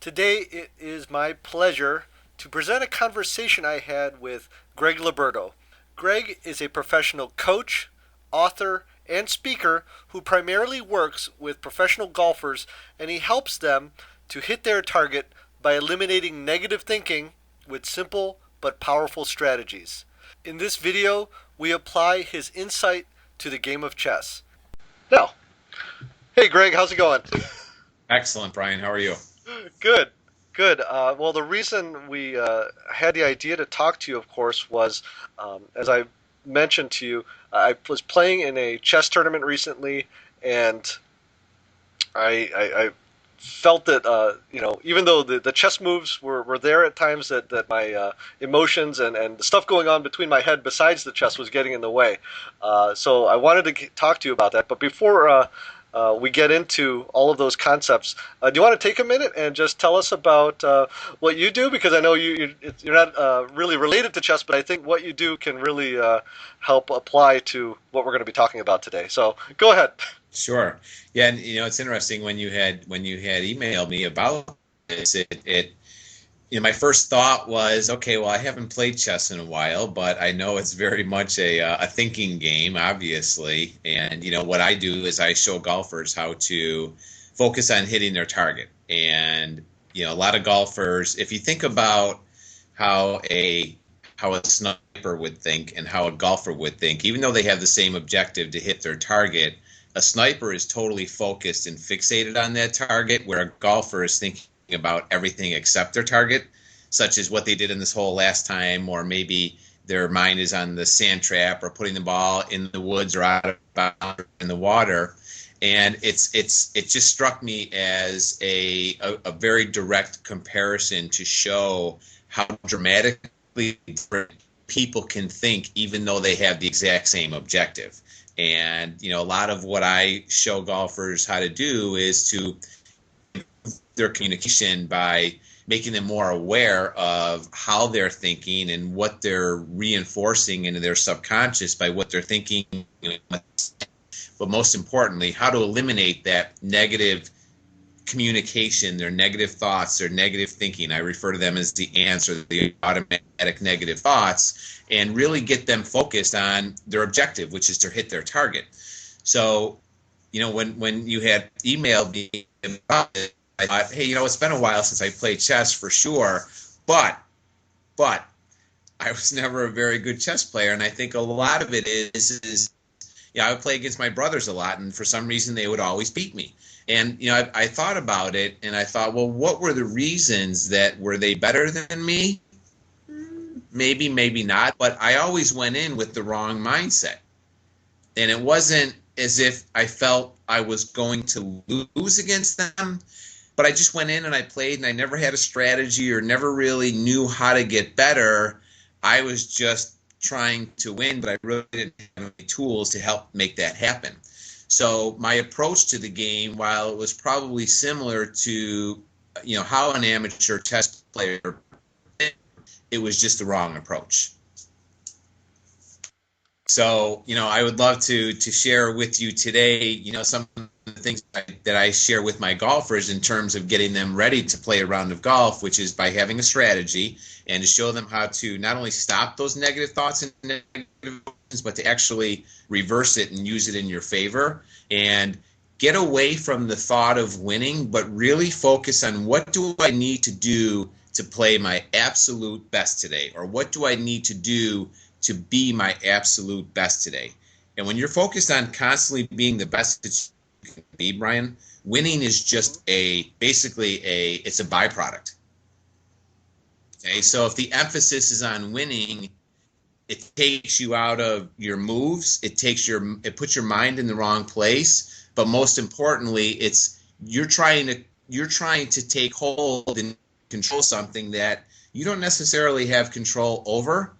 Today it is my pleasure to present a conversation I had with Greg Liberto. Greg is a professional coach, author, and speaker who primarily works with professional golfers, and he helps them to hit their target by eliminating negative thinking with simple but powerful strategies. In this video, we apply his insight to the game of chess. Now, hey Greg, how's it going? Excellent, Bryan. How are you? Good, good. Well, the reason we had the idea to talk to you, of course, was as I mentioned to you, I was playing in a chess tournament recently, and I felt that even though the chess moves were there at times, that my emotions and the stuff going on between my head besides the chess was getting in the way. So I wanted to talk to you about that. But before we get into all of those concepts, do you want to take a minute and just tell us about what you do? Because I know you're not really related to chess, but I think what you do can really help apply to what we're going to be talking about today. So go ahead. Sure. Yeah, and it's interesting when you had emailed me about this. My first thought was, okay, well, I haven't played chess in a while, but I know it's very much a thinking game, obviously. And what I do is I show golfers how to focus on hitting their target. And a lot of golfers, if you think about how a sniper would think and how a golfer would think, even though they have the same objective to hit their target, a sniper is totally focused and fixated on that target, where a golfer is thinking about everything except their target, such as what they did in this hole last time, or maybe their mind is on the sand trap or putting the ball in the woods or out of bounds in the water. And it just struck me as a very direct comparison to show how dramatically different people can think, even though they have the exact same objective. And a lot of what I show golfers how to do is to their communication by making them more aware of how they're thinking and what they're reinforcing into their subconscious by what they're thinking. But most importantly, how to eliminate that negative communication, their negative thoughts, their negative thinking. I refer to them as the ants, or the automatic negative thoughts, and really get them focused on their objective, which is to hit their target. So, when you had emailed me about it, I thought, hey, it's been a while since I played chess for sure, but I was never a very good chess player, and I think a lot of it is I would play against my brothers a lot, and for some reason they would always beat me. And I thought about it, and I thought, well, what were the reasons? That were they better than me? Maybe, maybe not. But I always went in with the wrong mindset, and it wasn't as if I felt I was going to lose against them. But I just went in and I played, and I never had a strategy or never really knew how to get better. I was just trying to win, but I really didn't have any tools to help make that happen. So my approach to the game, while it was probably similar to, how an amateur chess player, it was just the wrong approach. So, I would love to share with you today, some of the things that I share with my golfers in terms of getting them ready to play a round of golf, which is by having a strategy and to show them how to not only stop those negative thoughts and negative emotions, but to actually reverse it and use it in your favor, and get away from the thought of winning, but really focus on what do I need to do to play my absolute best today, or what do I need to do to be my absolute best today. And when you're focused on constantly being the best that you can be, Bryan, winning is just it's a byproduct. Okay, so if the emphasis is on winning, it takes you out of your moves. It puts your mind in the wrong place. But most importantly, you're trying to take hold and control something that you don't necessarily have control over.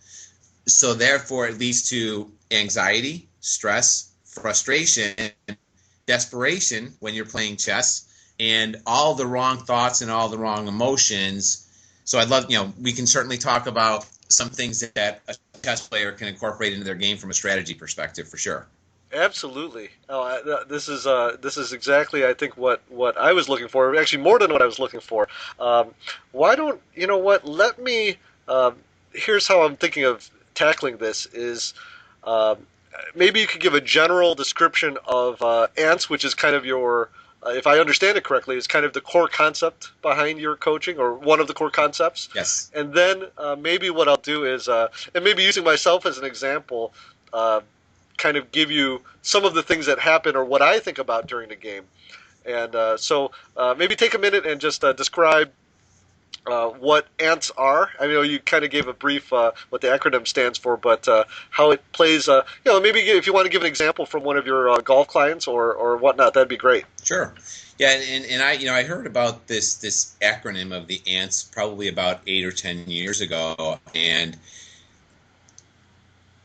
So therefore, it leads to anxiety, stress, frustration, desperation when you're playing chess, and all the wrong thoughts and all the wrong emotions. So I'd love, we can certainly talk about some things that a chess player can incorporate into their game from a strategy perspective, for sure. Absolutely. This is exactly, I think, what I was looking for. Actually, more than what I was looking for. Why don't you know what? Let me. Here's how I'm thinking of tackling this. Is um, maybe you could give a general description of ants, which is kind of your, if I understand it correctly, is kind of the core concept behind your coaching, or one of the core concepts. Yes. And then maybe what I'll do is, and maybe using myself as an example, uh, kind of give you some of the things that happen or what I think about during the game. And maybe take a minute and just describe what ants are. I know you kind of gave a brief what the acronym stands for, but how it plays. Maybe if you want to give an example from one of your golf clients or whatnot, that'd be great. Sure. Yeah, and I heard about this acronym of the ants probably about 8 or 10 years ago, and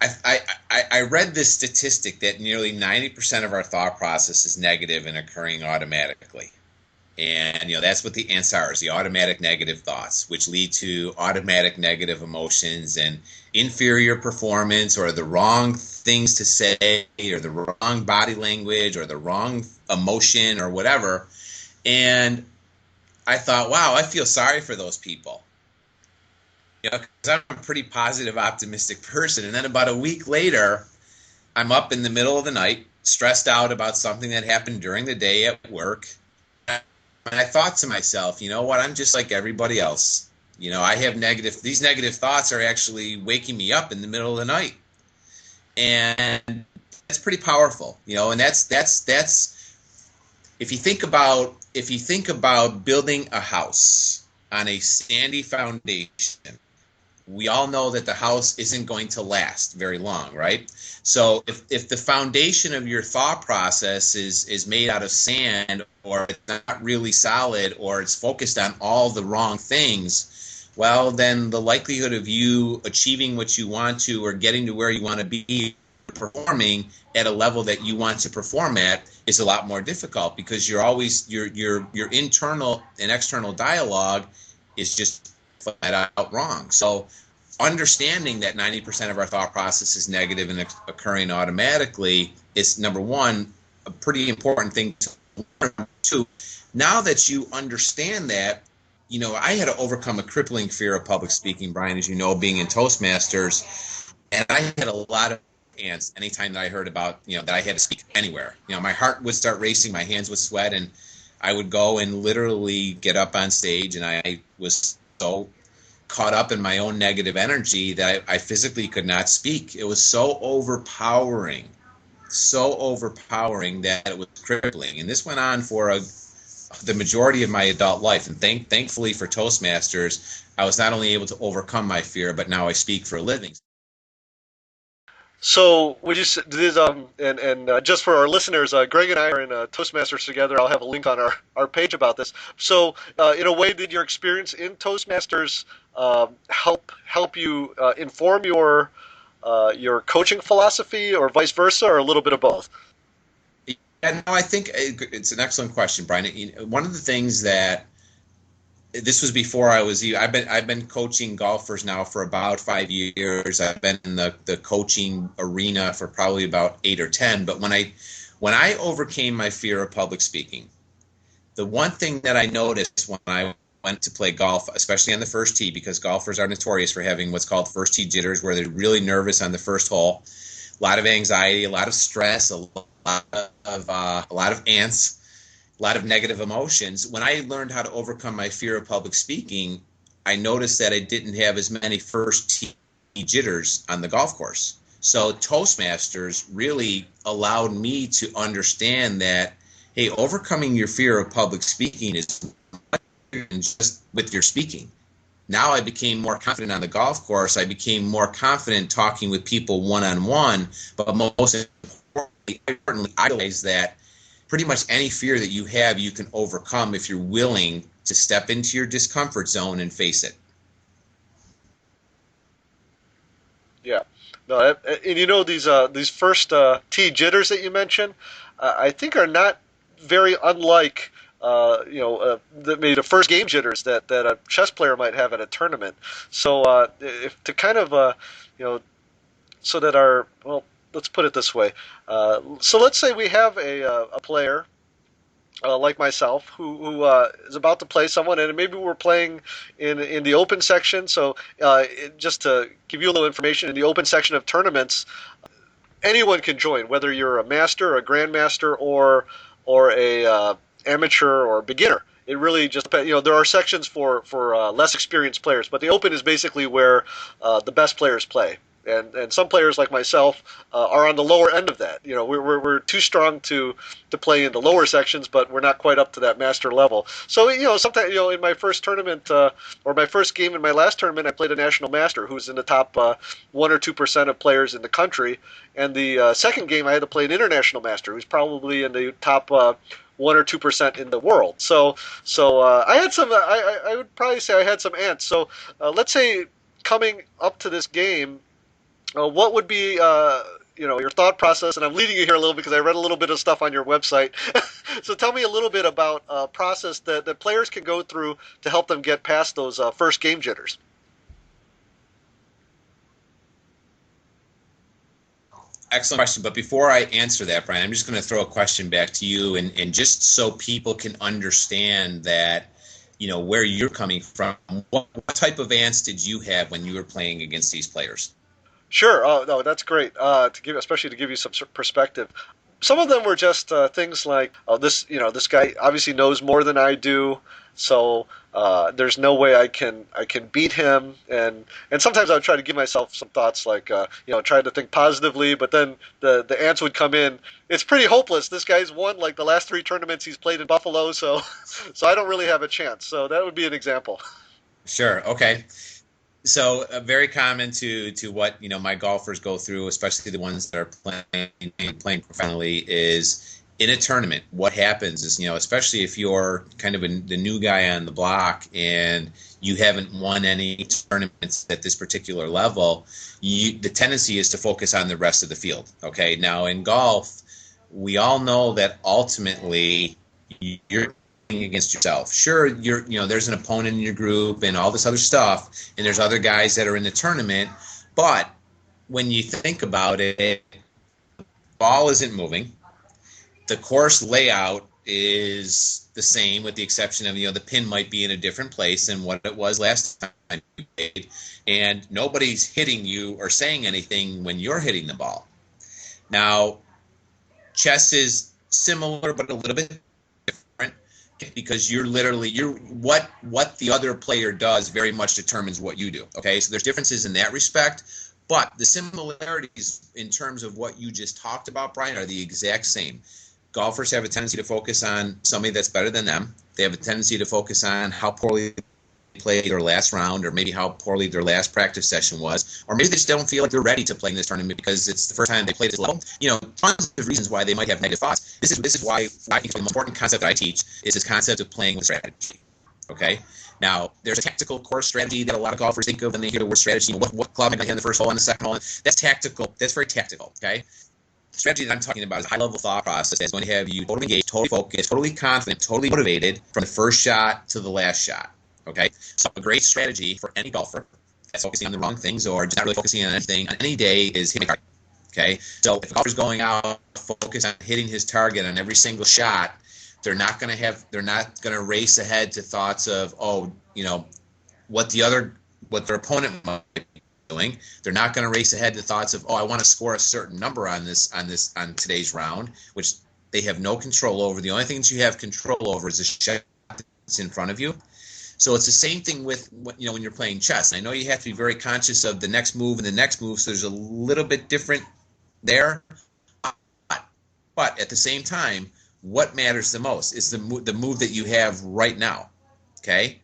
I read this statistic that nearly 90% of our thought process is negative and occurring automatically. And that's what the ants are, is the automatic negative thoughts, which lead to automatic negative emotions and inferior performance, or the wrong things to say, or the wrong body language, or the wrong emotion, or whatever. And I thought, wow, I feel sorry for those people. Because I'm a pretty positive, optimistic person. And then about a week later, I'm up in the middle of the night, stressed out about something that happened during the day at work. And I thought to myself, you know what? I'm just like everybody else. I have these negative thoughts are actually waking me up in the middle of the night. And that's pretty powerful, and that's if you think about building a house on a sandy foundation, we all know that the house isn't going to last very long, right? So if the foundation of your thought process is made out of sand, or it's not really solid, or it's focused on all the wrong things, well, then the likelihood of you achieving what you want to, or getting to where you want to be, performing at a level that you want to perform at, is a lot more difficult, because you're always your internal and external dialogue is just flat out wrong. So understanding that 90% of our thought process is negative and occurring automatically is, number one, a pretty important thing to learn. Number two, now that you understand that, I had to overcome a crippling fear of public speaking, Bryan, as you know, being in Toastmasters, and I had a lot of ants anytime that I heard about, that I had to speak anywhere. My heart would start racing, my hands would sweat, and I would go and literally get up on stage, and I was so caught up in my own negative energy that I physically could not speak. It was so overpowering that it was crippling. And this went on for the majority of my adult life. And thankfully for Toastmasters, I was not only able to overcome my fear, but now I speak for a living. So would you this and just for our listeners, Greg and I are in Toastmasters together. I'll have a link on our page about this. So in a way, did your experience in Toastmasters help you inform your coaching philosophy, or vice versa, or a little bit of both? And no, I think it's an excellent question, Bryan. One of the things that this was before I've been coaching golfers now for about 5 years. I've been in the coaching arena for probably about 8 or 10. But when I overcame my fear of public speaking, the one thing that I noticed when I went to play golf, especially on the first tee, because golfers are notorious for having what's called first tee jitters, where they're really nervous on the first hole, a lot of anxiety, a lot of stress, a lot of ants, a lot of negative emotions. When I learned how to overcome my fear of public speaking, I noticed that I didn't have as many first tee jitters on the golf course. So Toastmasters really allowed me to understand that, hey, overcoming your fear of public speaking is just with your speaking. Now I became more confident on the golf course. I became more confident talking with people one-on-one. But most importantly, I realized that pretty much any fear that you have, you can overcome if you're willing to step into your discomfort zone and face it. Yeah. No, and these first Tee jitters that you mentioned, I think are not very unlike maybe the first game jitters that a chess player might have at a tournament. So if to kind of you know so that our well let's put it this way. So let's say we have a player like myself, who is about to play someone, and maybe we're playing in the open section. So just to give you a little information, in the open section of tournaments, anyone can join, whether you're a master, a grandmaster, or a amateur or beginner. It really just depends. There are sections for less experienced players, but the open is basically where the best players play. And some players like myself are on the lower end of that. We're too strong to play in the lower sections, but we're not quite up to that master level. So sometimes in my first tournament or my first game in my last tournament, I played a national master who's in the top 1 or 2% of players in the country, and the second game I had to play an international master who's probably in the top 1 or 2% in the world. So I had some. I would probably say I had some ants. So let's say coming up to this game, what would be your thought process? And I'm leading you here a little because I read a little bit of stuff on your website. So tell me a little bit about a process that players can go through to help them get past those first game jitters. Excellent question. But before I answer that, Bryan, I'm just going to throw a question back to you, and just so people can understand that, where you're coming from. What type of ants did you have when you were playing against these players? Sure. Oh no, that's great. Especially to give you some perspective. Some of them were just things like, oh, this guy obviously knows more than I do, so there's no way I can beat him. And sometimes I would try to give myself some thoughts like, try to think positively, but then the ants would come in. It's pretty hopeless. This guy's won like the last 3 tournaments he's played in Buffalo, so so I don't really have a chance. So that would be an example. Sure. Okay. So very common to what my golfers go through, especially the ones that are playing professionally, is in a tournament. What happens is, especially if you're kind of the new guy on the block and you haven't won any tournaments at this particular level, the tendency is to focus on the rest of the field. Okay. Now in golf, we all know that ultimately you're against yourself. Sure, there's an opponent in your group and all this other stuff, and there's other guys that are in the tournament, but when you think about it, the ball isn't moving. The course layout is the same, with the exception of the pin might be in a different place than what it was last time you played, and nobody's hitting you or saying anything when you're hitting the ball. Now, chess is similar but a little bit different, because you're what the other player does very much determines what you do. Okay, so there's differences in that respect, but the similarities in terms of what you just talked about, Bryan, are the exact same. Golfers have a tendency to focus on somebody that's better than them. They have a tendency to focus on how poorly they played their last round, or maybe how poorly their last practice session was, or maybe they just don't feel like they're ready to play in this tournament because it's the first time they played this level. Tons of reasons why they might have negative thoughts. This is why I think the most important concept that I teach is this concept of playing with strategy. Okay. Now, there's a tactical course strategy that a lot of golfers think of when they hear the word strategy. What club am I going to hit in the first hole, in the second hole? That's tactical. That's very tactical. Okay. The strategy that I'm talking about is a high-level thought process that's going to have you totally engaged, totally focused, totally confident, totally motivated from the first shot to the last shot. Okay, so a great strategy for any golfer that's focusing on the wrong things or just not really focusing on anything on any day is hitting a target. Okay, so if a golfer's going out focused on hitting his target on every single shot, they're not going to race ahead to thoughts of, what their opponent might be doing. They're not going to race ahead to thoughts of, I want to score a certain number on today's round, which they have no control over. The only thing that you have control over is the shot that's in front of you. So it's the same thing with when you're playing chess. And I know you have to be very conscious of the next move and the next move, so there's a little bit different there. But at the same time, what matters the most is the move that you have right now. Okay,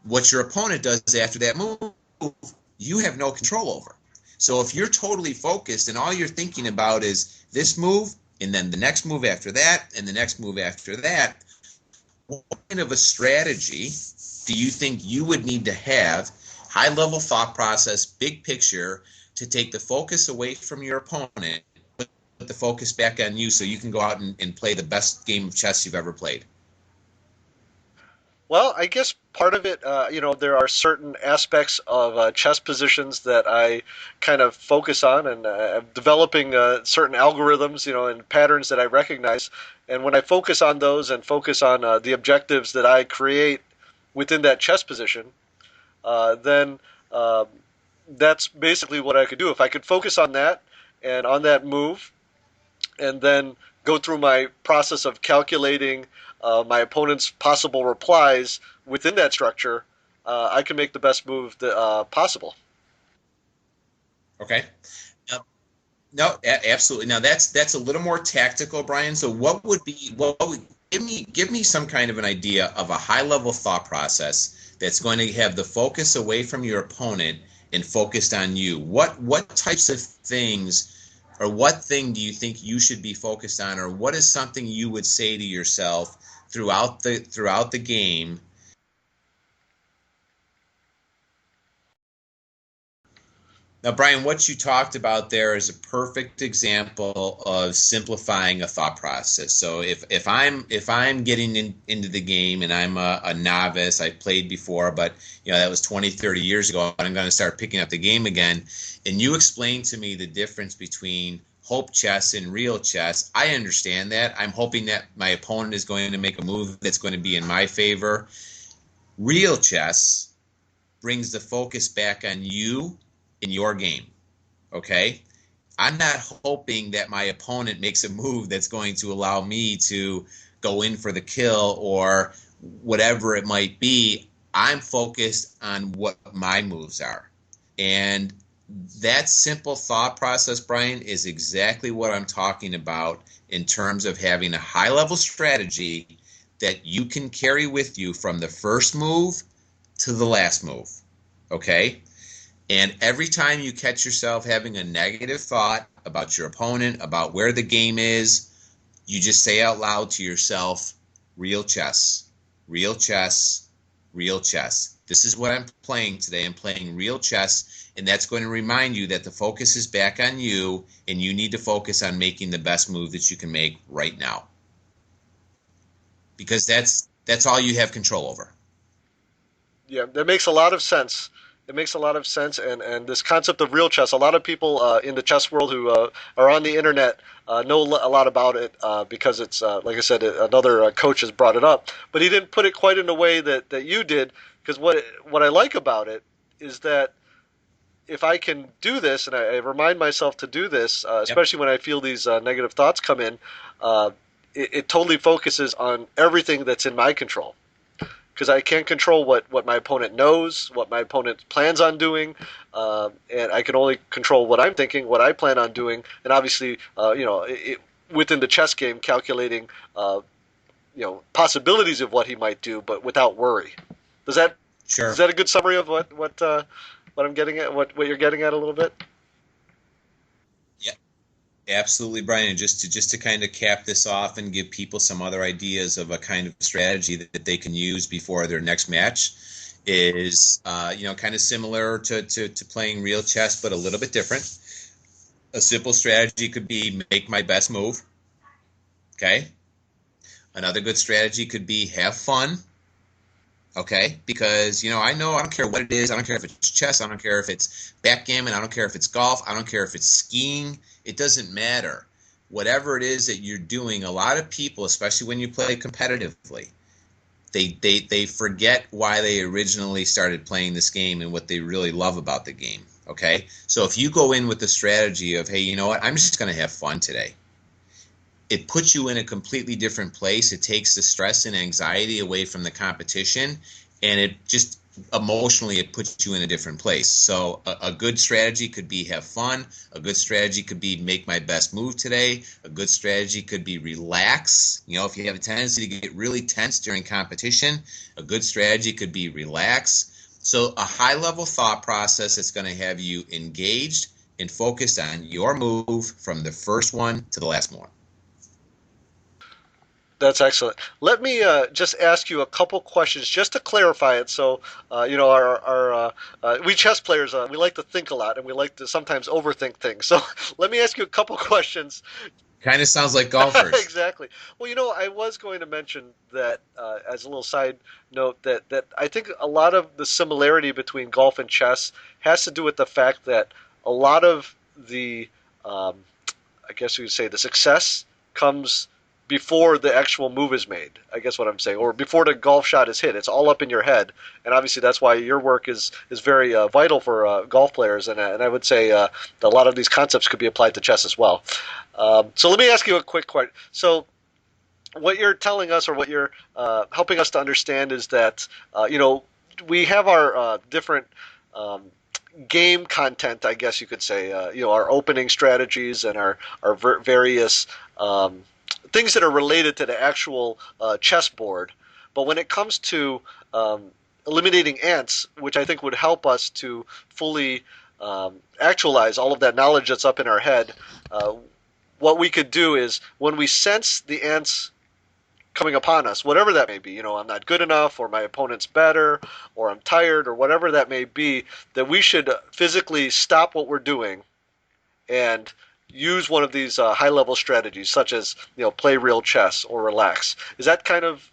what your opponent does after that move, you have no control over. So if you're totally focused and all you're thinking about is this move and then the next move after that and the next move after that, what kind of a strategy do you think you would need to have, high-level thought process, big picture, to take the focus away from your opponent, put the focus back on you so you can go out and play the best game of chess you've ever played? Well, I guess part of it, there are certain aspects of chess positions that I kind of focus on, and I'm developing certain algorithms, and patterns that I recognize. And when I focus on those and focus on the objectives that I create within that chess position, then that's basically what I could do. If I could focus on that and on that move, and then go through my process of calculating my opponent's possible replies within that structure, I can make the best move possible. Okay. Now, no, absolutely. Now that's a little more tactical, Brian. So what would give me some kind of an idea of a high level thought process that's going to have the focus away from your opponent and focused on you. What types of things or what thing do you think you should be focused on, or what is something you would say to yourself throughout the game? Now, Brian, what you talked about there is a perfect example of simplifying a thought process. So if I'm getting into the game and I'm a novice, I played before, but that was 20, 30 years ago, and I'm going to start picking up the game again, and you explain to me the difference between hope chess and real chess. I understand that. I'm hoping that my opponent is going to make a move that's going to be in my favor. Real chess brings the focus back on you in your game. Okay? I'm not hoping that my opponent makes a move that's going to allow me to go in for the kill or whatever it might be. I'm focused on what my moves are. And that simple thought process, Brian, is exactly what I'm talking about in terms of having a high level strategy that you can carry with you from the first move to the last move. Okay? And every time you catch yourself having a negative thought about your opponent, about where the game is, you just say out loud to yourself, real chess, real chess, real chess. This is what I'm playing today. I'm playing real chess, and that's going to remind you that the focus is back on you, and you need to focus on making the best move that you can make right now. Because that's all you have control over. Yeah, that makes a lot of sense. It makes a lot of sense, and this concept of real chess. A lot of people in the chess world who are on the internet know a lot about it because it's like I said, another coach has brought it up, but he didn't put it quite in the way that you did. Because what I like about it is that if I can do this, and I remind myself to do this, Yep. especially when I feel these negative thoughts come in, uh, it totally focuses on everything that's in my control because I can't control what my opponent knows, what my opponent plans on doing, and I can only control what I'm thinking, what I plan on doing, and obviously, within the chess game, calculating, possibilities of what he might do, but without worry. Does that is Sure. that a good summary of what I'm getting at? What you're getting at a little bit? Yeah. Absolutely, Brian. And just to kind of cap this off and give people some other ideas of a kind of strategy that they can use before their next match is, kind of similar to playing real chess, but a little bit different. A simple strategy could be make my best move. Okay. Another good strategy could be have fun. Okay, because I know I don't care what it is. I don't care if it's chess. I don't care if it's backgammon. I don't care if it's golf. I don't care if it's skiing. It doesn't matter. Whatever it is that you're doing, a lot of people, especially when you play competitively, they forget why they originally started playing this game and what they really love about the game. Okay, so if you go in with the strategy of, hey, you know what, I'm just going to have fun today, it puts you in a completely different place. It takes the stress and anxiety away from the competition, and it just emotionally it puts you in a different place. So a good strategy could be have fun. A good strategy could be make my best move today. A good strategy could be relax. If you have a tendency to get really tense during competition, a good strategy could be relax. So a high level thought process that's going to have you engaged and focused on your move from the first one to the last one. That's excellent. Let me just ask you a couple questions just to clarify it. So, we chess players, we like to think a lot and we like to sometimes overthink things. So, let me ask you a couple questions Kind of sounds like golfers. Exactly. Well, I was going to mention that as a little side note that I think a lot of the similarity between golf and chess has to do with the fact that a lot of the, um, I guess you could say, the success comes before the actual move is made. I guess what I'm saying, or before the golf shot is hit. It's all up in your head, and obviously that's why your work is very vital for golf players. And I would say a lot of these concepts could be applied to chess as well. So let me ask you a quick question. So what you're telling us, or what you're helping us to understand, is that we have our different um, game content, I guess you could say, our opening strategies and our various things that are related to the actual chessboard. But when it comes to eliminating ants, which I think would help us to fully actualize all of that knowledge that's up in our head, what we could do is when we sense the ants coming upon us, whatever that may be, I'm not good enough, or my opponent's better, or I'm tired, or whatever that may be, that we should physically stop what we're doing and use one of these high level strategies, such as play real chess or relax. Is that kind of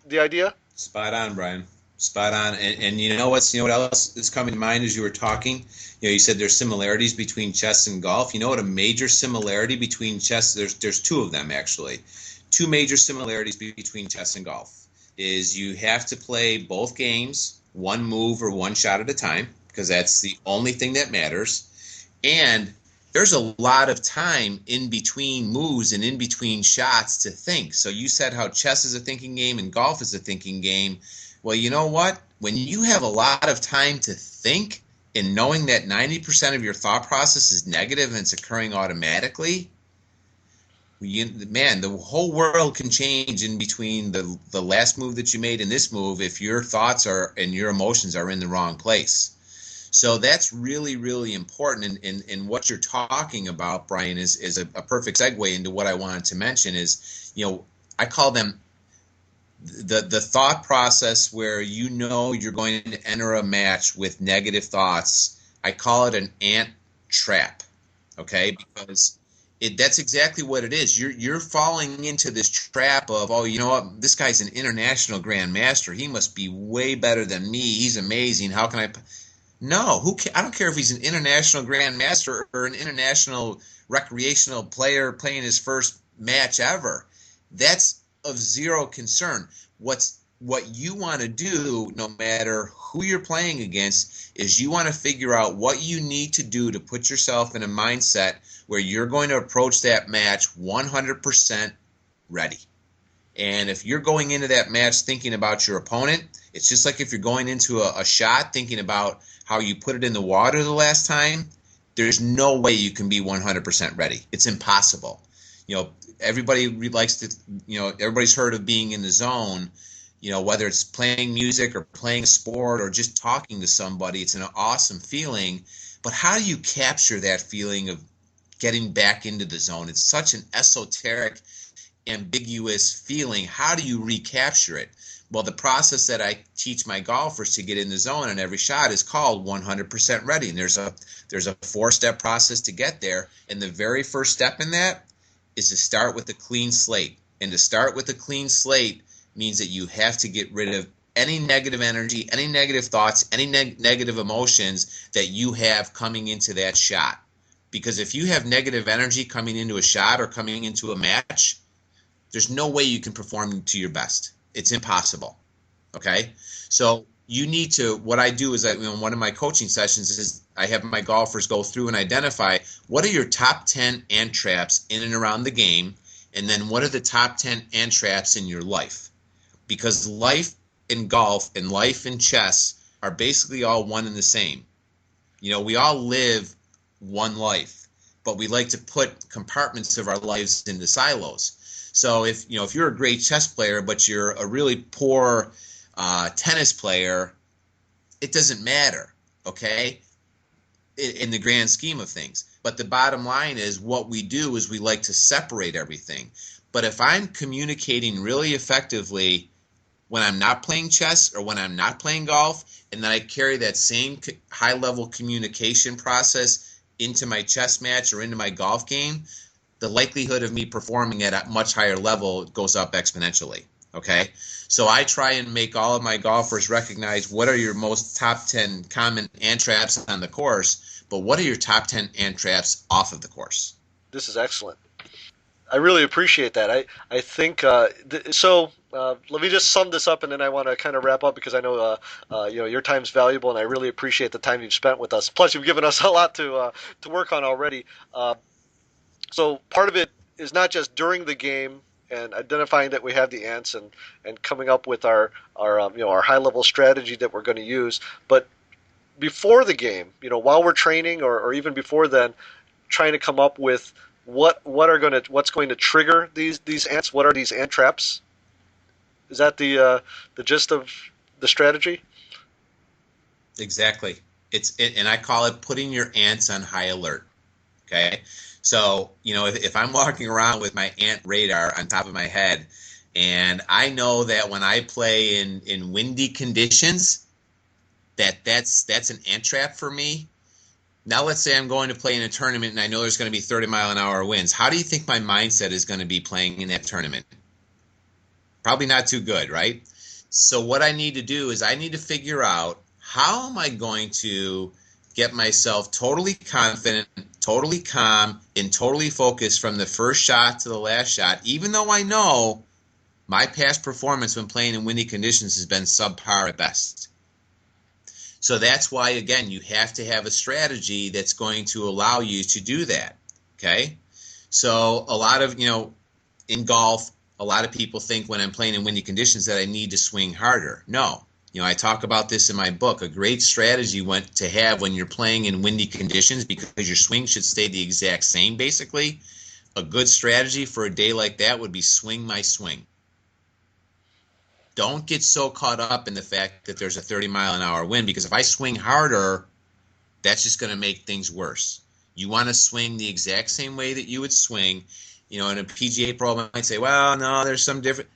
the idea? Spot on, Brian. Spot on. And you know what else is coming to mind as you were talking? You said there's similarities between chess and golf. You know what a major similarity between chess? There's two of them actually. Two major similarities between chess and golf is you have to play both games one move or one shot at a time, because that's the only thing that matters. And there's a lot of time in between moves and in between shots to think. So you said how chess is a thinking game and golf is a thinking game. Well, you know what? When you have a lot of time to think, and knowing that 90% of your thought process is negative and it's occurring automatically, man, the whole world can change in between the last move that you made and this move if your thoughts are and your emotions are in the wrong place. So that's really, really important. And what you're talking about, Brian, is a perfect segue into what I wanted to mention is, I call them the thought process where you're going to enter a match with negative thoughts. I call it an ant trap, okay? Because that's exactly what it is. You're falling into this trap of, oh, you know what? This guy's an international grandmaster. He must be way better than me. He's amazing. How can I? No, I don't care if he's an international grandmaster or an international recreational player playing his first match ever. That's of zero concern. What you want to do, no matter who you're playing against, is you want to figure out what you need to do to put yourself in a mindset where you're going to approach that match 100% ready. And if you're going into that match thinking about your opponent, it's just like if you're going into a shot thinking about how you put it in the water the last time, there's no way you can be 100% ready. It's impossible. Everybody likes to, everybody's heard of being in the zone, whether it's playing music or playing a sport or just talking to somebody. It's an awesome feeling. But how do you capture that feeling of getting back into the zone? It's such an esoteric, ambiguous feeling. How do you recapture it? Well, the process that I teach my golfers to get in the zone on every shot is called 100% ready. And there's a 4-step process to get there. And the very first step in that is to start with a clean slate. And to start with a clean slate means that you have to get rid of any negative energy, any negative thoughts, any negative emotions that you have coming into that shot. Because if you have negative energy coming into a shot or coming into a match, there's no way you can perform to your best. It's impossible. Okay? So you need to, what I do is that one of my coaching sessions is I have my golfers go through and identify what are your top 10 ant traps in and around the game, and then what are the top 10 ant traps in your life. Because life in golf and life in chess are basically all one and the same. We all live one life, but we like to put compartments of our lives into silos. So if you're a great chess player, but you're a really poor tennis player, it doesn't matter, okay, in the grand scheme of things. But the bottom line is what we do is we like to separate everything. But if I'm communicating really effectively when I'm not playing chess or when I'm not playing golf, and then I carry that same high-level communication process into my chess match or into my golf game, the likelihood of me performing at a much higher level goes up exponentially. Okay, so I try and make all of my golfers recognize what are your most top 10 common ant traps on the course, but what are your top 10 ant traps off of the course? This is excellent. I really appreciate that. I think so. Let me just sum this up, and then I want to kind of wrap up because I know your time's valuable, and I really appreciate the time you've spent with us. Plus, you've given us a lot to work on already. So part of it is not just during the game and identifying that we have the ants and coming up with our high level strategy that we're going to use, but before the game, while we're training or even before then, trying to come up with what's going to trigger these ants. What are these ant traps? Is that the gist of the strategy? Exactly. And I call it putting your ants on high alert. Okay. So, if I'm walking around with my ant radar on top of my head, and I know that when I play in windy conditions, that's an ant trap for me. Now let's say I'm going to play in a tournament and I know there's going to be 30-mile-an-hour winds. How do you think my mindset is going to be playing in that tournament? Probably not too good, right? So what I need to do is I need to figure out how am I going to get myself totally confident, totally calm, and totally focused from the first shot to the last shot, even though I know my past performance when playing in windy conditions has been subpar at best. So that's why, again, you have to have a strategy that's going to allow you to do that, okay? So a lot of, in golf, a lot of people think when I'm playing in windy conditions that I need to swing harder. No. I talk about this in my book. A great strategy to have when you're playing in windy conditions, because your swing should stay the exact same, basically. A good strategy for a day like that would be swing my swing. Don't get so caught up in the fact that there's a 30-mile-an-hour wind, because if I swing harder, that's just going to make things worse. You want to swing the exact same way that you would swing. And a PGA pro might say, well, no, there's some different.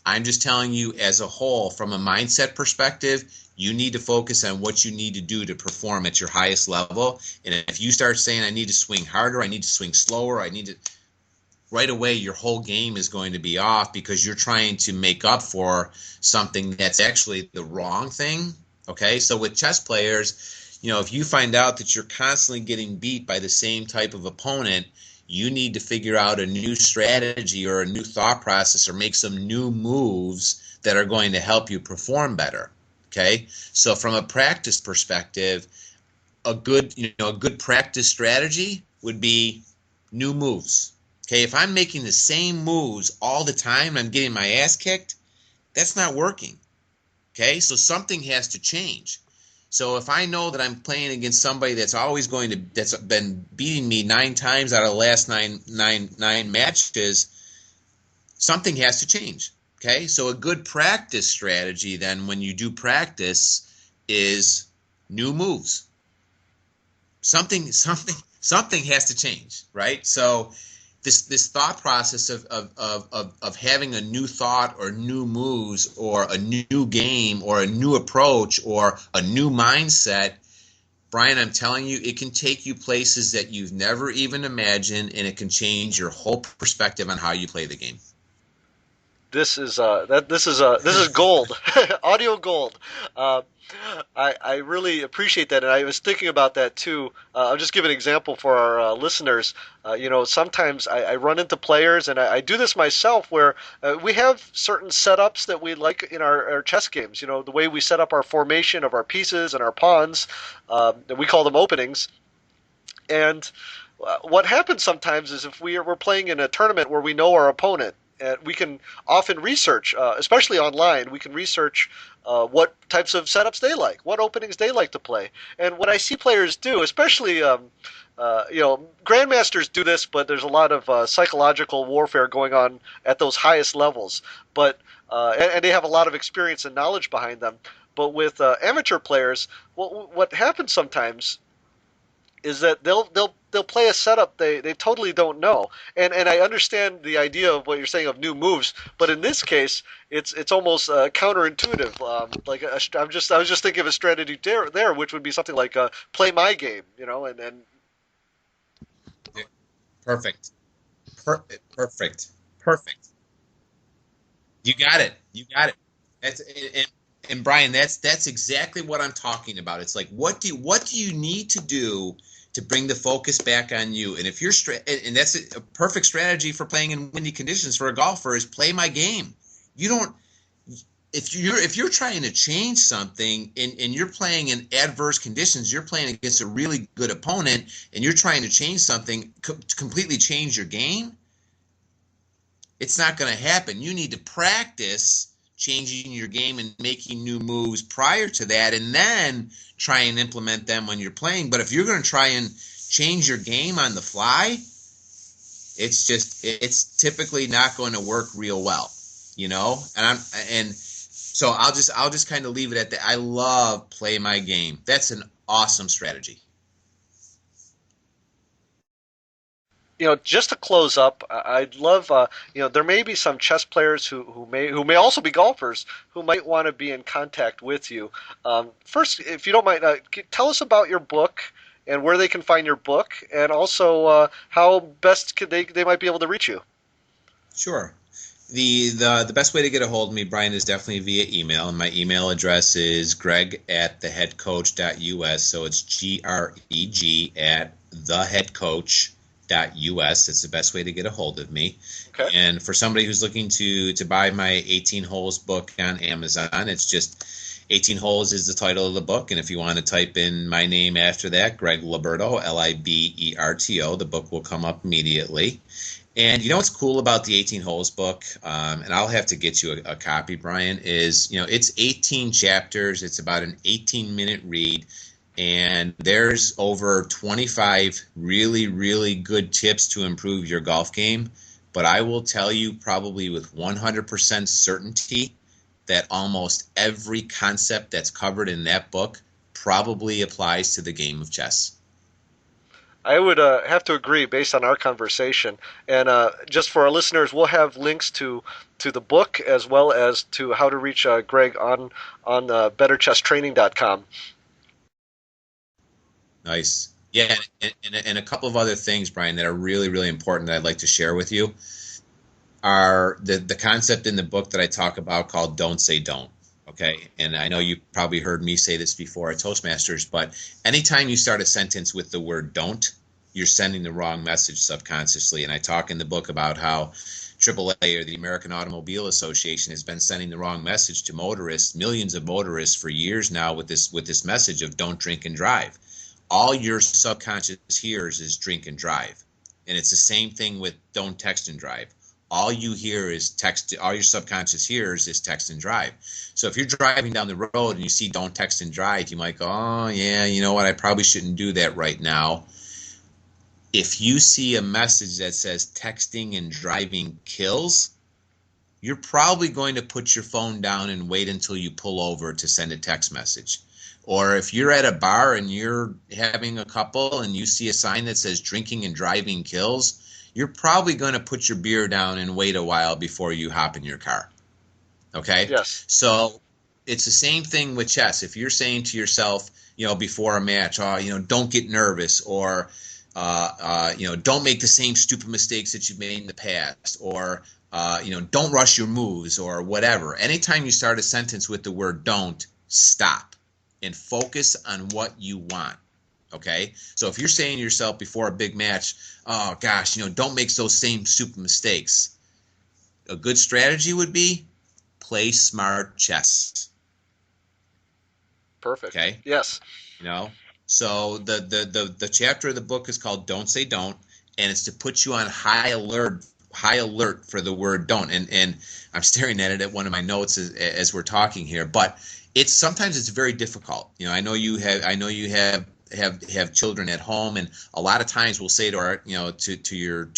I'm just telling you as a whole, from a mindset perspective, you need to focus on what you need to do to perform at your highest level. And if you start saying, I need to swing harder, I need to swing slower, right away your whole game is going to be off, because you're trying to make up for something that's actually the wrong thing. Okay, so with chess players, if you find out that you're constantly getting beat by the same type of opponent, you need to figure out a new strategy or a new thought process or make some new moves that are going to help you perform better. Okay, so from a practice perspective, a good practice strategy would be new moves. Okay, if I'm making the same moves all the time and I'm getting my ass kicked, that's not working. Okay, so something has to change. So if I know that I'm playing against somebody that's been beating me 9 times out of the last nine matches, something has to change. Okay, so a good practice strategy then, when you do practice, is new moves. Something has to change, right? So this thought process of having a new thought or new moves or a new game or a new approach or a new mindset, Bryan, I'm telling you, it can take you places that you've never even imagined, and it can change your whole perspective on how you play the game. This is gold, audio gold. I really appreciate that, and I was thinking about that too. I'll just give an example for our listeners. Sometimes I run into players, and I do this myself, where we have certain setups that we like in our chess games. The way we set up our formation of our pieces and our pawns, we call them openings. And what happens sometimes is if we're playing in a tournament where we know our opponent, and we can often research, especially online, we can research what types of setups they like, what openings they like to play. And what I see players do, especially, grandmasters do this, but there's a lot of psychological warfare going on at those highest levels. But and they have a lot of experience and knowledge behind them. But with amateur players, what happens sometimes is that they'll play a setup they totally don't know, and I understand the idea of what you're saying of new moves, but in this case it's almost counterintuitive. I was just thinking of a strategy there, which would be something like play my game, and Perfect. Perfect. Perfect. You got it. You got it. That's and Bryan, that's exactly what I'm talking about. It's like what do you need to do to bring the focus back on you? And if you're and that's a perfect strategy for playing in windy conditions for a golfer is play my game. You don't if you're trying to change something and you're playing in adverse conditions, you're playing against a really good opponent and you're trying to change something to completely change your game, it's not going to happen. You need to practice changing your game and making new moves prior to that and then try and implement them when you're playing. But if you're going to try and change your game on the fly, it's typically not going to work real well, and so I'll just kind of leave it at that. I love play my game. That's an awesome strategy. Just to close up, I'd love, there may be some chess players who may also be golfers who might want to be in contact with you. First, if you don't mind, tell us about your book and where they can find your book, and also how best could they might be able to reach you. Sure. The best way to get a hold of me, Bryan, is definitely via email. And my email address is greg@theheadcoach.us. So it's GREG at theheadcoach.us. It's the best way to get a hold of me. Okay. And for somebody who's looking to buy my 18 holes book on Amazon, it's just 18 holes is the title of the book. And if you want to type in my name after that, Greg Liberto, Liberto, the book will come up immediately. And you know what's cool about the 18 Holes book, and I'll have to get you a copy, Bryan, is, it's 18 chapters. It's about an 18-minute read, and there's over 25 really, really good tips to improve your golf game. But I will tell you probably with 100% certainty that almost every concept that's covered in that book probably applies to the game of chess. I would have to agree based on our conversation. And just for our listeners, we'll have links to the book as well as to how to reach Greg on betterchesstraining.com. Nice. Yeah, and a couple of other things, Bryan, that are really, really important that I'd like to share with you are the concept in the book that I talk about called "Don't Say Don't." Okay, and I know you probably heard me say this before at Toastmasters, but anytime you start a sentence with the word "don't," you're sending the wrong message subconsciously. And I talk in the book about how AAA, or the American Automobile Association, has been sending the wrong message to motorists, millions of motorists for years now, with this message of don't drink and drive. All your subconscious hears is drink and drive. And it's the same thing with don't text and drive. All you hear is text. All your subconscious hears is text and drive. So if you're driving down the road and you see don't text and drive, you might go, oh yeah, you know what, I probably shouldn't do that right now. If you see a message that says texting and driving kills, you're probably going to put your phone down and wait until you pull over to send a text message. Or if you're at a bar and you're having a couple and you see a sign that says drinking and driving kills, you're probably going to put your beer down and wait a while before you hop in your car. Okay? Yes. So it's the same thing with chess. If you're saying to yourself, before a match, don't get nervous, or don't make the same stupid mistakes that you've made in the past, or don't rush your moves, or whatever. Anytime you start a sentence with the word don't, stop and focus on what you want. Okay? So if you're saying to yourself before a big match, oh gosh, don't make those same stupid mistakes, a good strategy would be play smart chess. Perfect. Okay? Yes. So the chapter of the book is called Don't Say Don't, and it's to put you on high alert for the word don't. And I'm staring at it at one of my notes as we're talking here, but sometimes it's very difficult. I know you have children at home, and a lot of times we'll say to our to your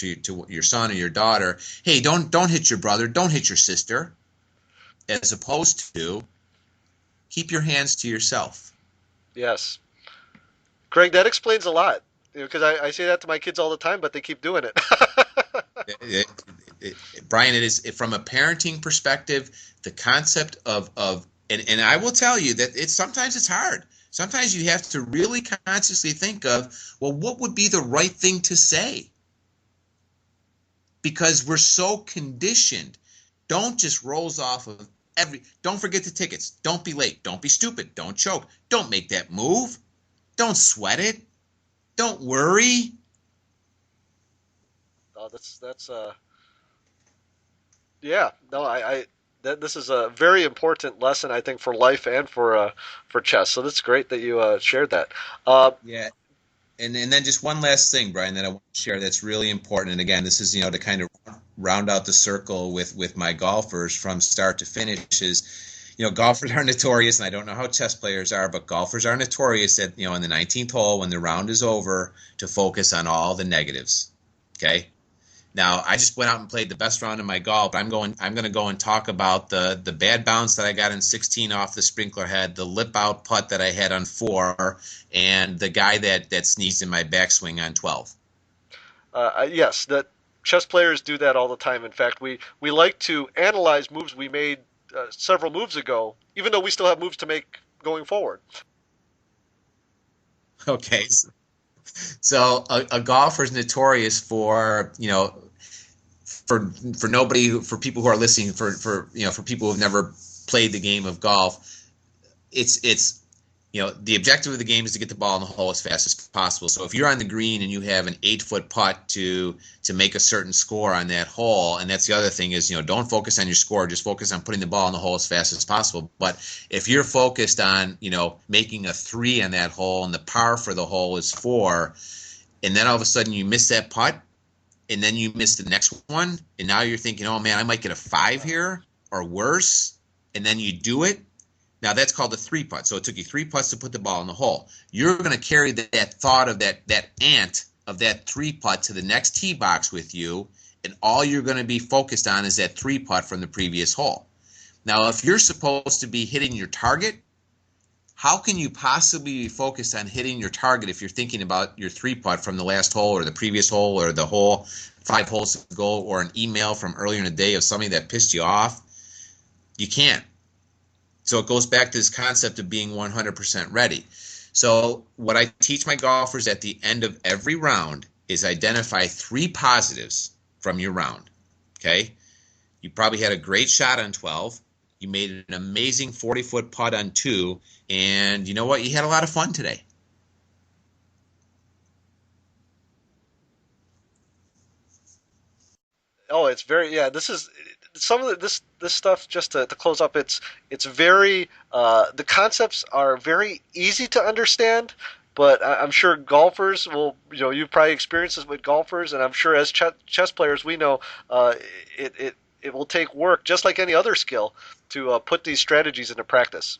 son or your daughter, hey, don't hit your brother, don't hit your sister, as opposed to keep your hands to yourself. Yes. Greg, that explains a lot. Because I say that to my kids all the time, but they keep doing it. Bryan, it is, from a parenting perspective, the concept of and I will tell you that sometimes it's hard. Sometimes you have to really consciously think of, well, what would be the right thing to say? because we're so conditioned. Don't just rolls off of don't forget the tickets. Don't be late. Don't be stupid. Don't choke. Don't make that move. Don't sweat it. Don't worry. Oh, that's yeah. No, I this is a very important lesson, I think, for life and for chess. So that's great that you shared that. Uh, Yeah. And then just one last thing, Bryan, that I want to share that's really important. And again, this is, to kind of round out the circle with my golfers from start to finish is, golfers are notorious, and I don't know how chess players are, but golfers are notorious that, on the 19th hole, when the round is over, to focus on all the negatives. Okay. Now, I just went out and played the best round of my golf. I'm going to go and talk about the bad bounce that I got in 16 off the sprinkler head, the lip out putt that I had on 4, and the guy that sneezed in my backswing on 12. yes, that chess players do that all the time. In fact, we like to analyze moves we made several moves ago, even though we still have moves to make going forward. Okay. So a golfer is notorious for, for nobody, for people who are listening, for people who've never played the game of golf, it's the objective of the game is to get the ball in the hole as fast as possible. So if you're on the green and you have an 8-foot putt to make a certain score on that hole, and that's the other thing is, don't focus on your score, just focus on putting the ball in the hole as fast as possible. But if you're focused on, making a 3 on that hole and the par for the hole is 4, and then all of a sudden you miss that putt, and then you miss the next one, and now you're thinking, oh man, I might get a 5 here or worse, and then you do it. Now that's called a 3-putt. So it took you 3 putts to put the ball in the hole. You're going to carry that thought of that ant of that 3-putt to the next tee box with you, and all you're going to be focused on is that 3-putt from the previous hole. Now, if you're supposed to be hitting your target, how can you possibly be focused on hitting your target if you're thinking about your 3-putt from the last hole or the previous hole or the hole 5 holes ago or an email from earlier in the day of somebody that pissed you off? You can't. So it goes back to this concept of being 100% ready. So what I teach my golfers at the end of every round is identify 3 positives from your round. Okay? You probably had a great shot on 12. You made an amazing 40-foot putt on 2. And you know what? You had a lot of fun today. Oh, it's very yeah. This is some of this stuff. Just to close up, it's very the concepts are very easy to understand, but I'm sure golfers will. You've probably experienced this with golfers, and I'm sure as chess players, we know it will take work, just like any other skill, to put these strategies into practice.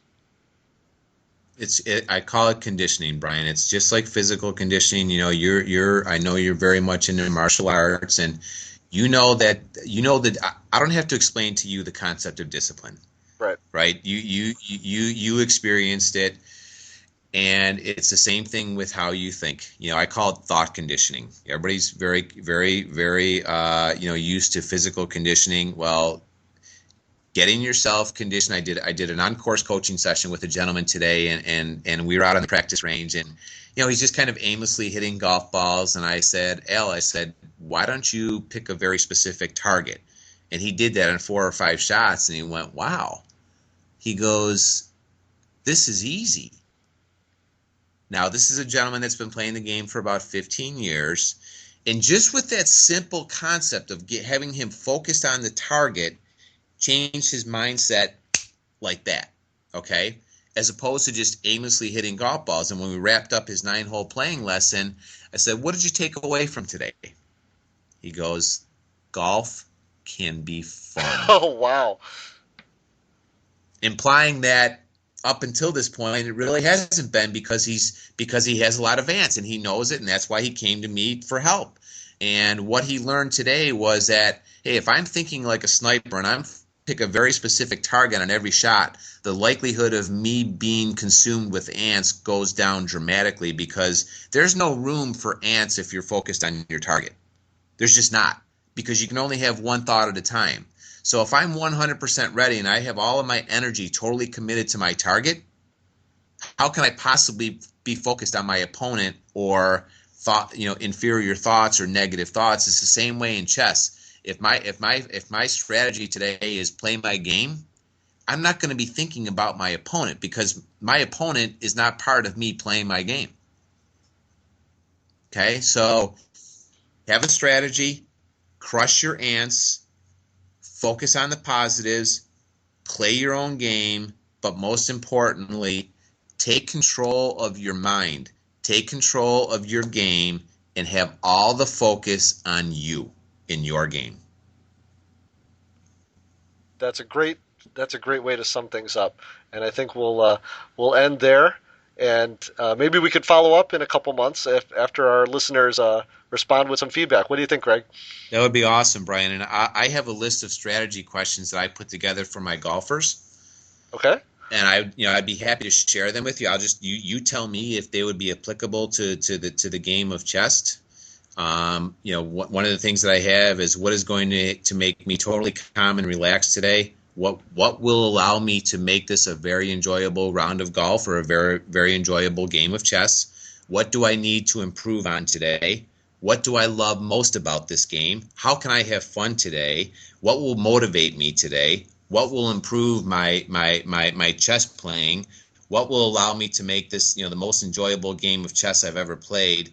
I call it conditioning, Bryan. It's just like physical conditioning. I know you're very much into martial arts, and you know that I don't have to explain to you the concept of discipline, Right. right? You experienced it, and it's the same thing with how you think. I call it thought conditioning. Everybody's very, very, very used to physical conditioning. Well, getting yourself conditioned. I did an on-course coaching session with a gentleman today, and we were out on the practice range, and he's just kind of aimlessly hitting golf balls. And I said, why don't you pick a very specific target? And he did that in 4 or 5 shots, and he went, wow. He goes, this is easy. Now, this is a gentleman that's been playing the game for about 15 years, and just with that simple concept of having him focused on the target, changed his mindset like that, okay? As opposed to just aimlessly hitting golf balls. And when we wrapped up his 9-hole playing lesson, I said, what did you take away from today? He goes, golf can be fun. Oh wow. Implying that up until this point, it really hasn't been because he has a lot of ants and he knows it, and that's why he came to me for help. And what he learned today was that, hey, if I'm thinking like a sniper and I'm pick a very specific target on every shot, the likelihood of me being consumed with ants goes down dramatically, because there's no room for ants if you're focused on your target. There's just not, because you can only have one thought at a time. So if I'm 100% ready and I have all of my energy totally committed to my target, how can I possibly be focused on my opponent or inferior thoughts or negative thoughts? It's the same way in chess. If my strategy today is play my game, I'm not going to be thinking about my opponent because my opponent is not part of me playing my game. Okay, so have a strategy, crush your ants, focus on the positives, play your own game, but most importantly, take control of your mind, take control of your game, and have all the focus on you in your game. That's a great way to sum things up, and I think we'll end there, and maybe we could follow up in a couple months after our listeners respond with some feedback. What do you think, Greg? That would be awesome, Brian. And I have a list of strategy questions that I put together for my golfers. Okay. And I'd be happy to share them with you. I'll just you tell me if they would be applicable to the game of chess. One of the things that I have is what is going to make me totally calm and relaxed today. What will allow me to make this a very enjoyable round of golf or a very very enjoyable game of chess? What do I need to improve on today? What do I love most about this game? How can I have fun today? What will motivate me today? What will improve my chess playing? What will allow me to make this the most enjoyable game of chess I've ever played?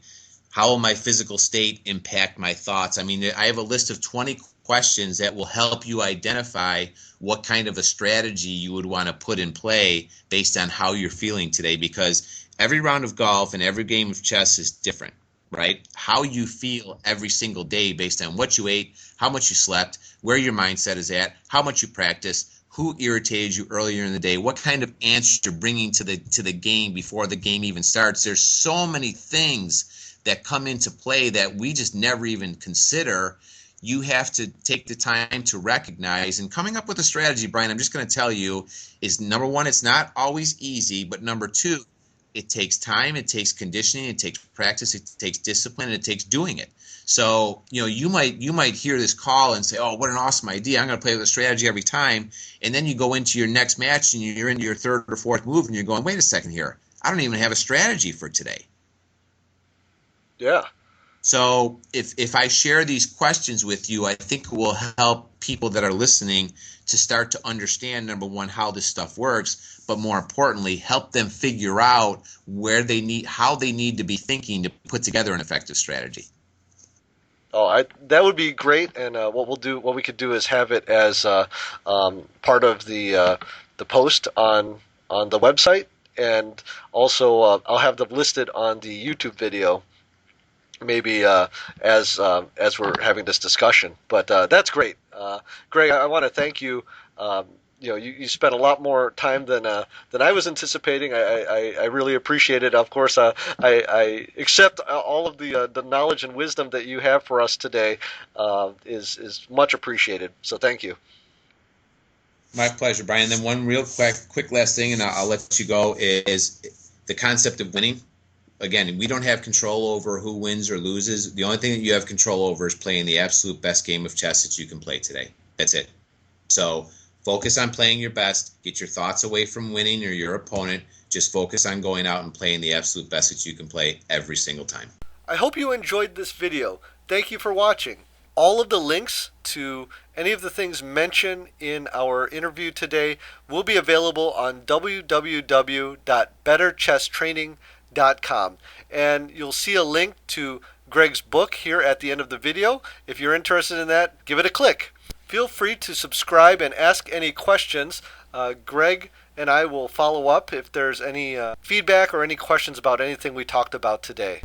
How will my physical state impact my thoughts? I mean, I have a list of 20 questions that will help you identify what kind of a strategy you would want to put in play based on how you're feeling today, because every round of golf and every game of chess is different, right? How you feel every single day based on what you ate, how much you slept, where your mindset is at, how much you practice, who irritated you earlier in the day, what kind of answers you're bringing to the game before the game even starts. There's so many things that come into play that we just never even consider. You have to take the time to recognize, and coming up with a strategy, Brian, I'm just going to tell you, is number one, it's not always easy, but number two, it takes time, it takes conditioning, it takes practice, it takes discipline, and it takes doing it. So, you might hear this call and say, oh, what an awesome idea. I'm going to play with a strategy every time. And then you go into your next match and you're into your third or fourth move and you're going, wait a second here. I don't even have a strategy for today. Yeah. So if I share these questions with you, I think it will help people that are listening to start to understand, number one, how this stuff works, but more importantly, help them figure out how they need to be thinking to put together an effective strategy. Oh, that would be great. And what we could do is have it as part of the post on the website, and also I'll have them listed on the YouTube video, maybe as we're having this discussion. But that's great, Greg. I want to thank you. You spent a lot more time than I was anticipating. I really appreciate it. Of course, I accept all of the knowledge and wisdom that you have for us today. Is much appreciated. So thank you. My pleasure, Brian. Then one real quick last thing, and I'll let you go, is the concept of winning. Again, we don't have control over who wins or loses. The only thing that you have control over is playing the absolute best game of chess that you can play today. That's it. So focus on playing your best. Get your thoughts away from winning or your opponent. Just focus on going out and playing the absolute best that you can play every single time. I hope you enjoyed this video. Thank you for watching. All of the links to any of the things mentioned in our interview today will be available on www.betterchesstraining.com, and you'll see a link to Greg's book here at the end of the video. If you're interested in that, give it a click. Feel free to subscribe and ask any questions. Greg and I will follow up if there's any feedback or any questions about anything we talked about today.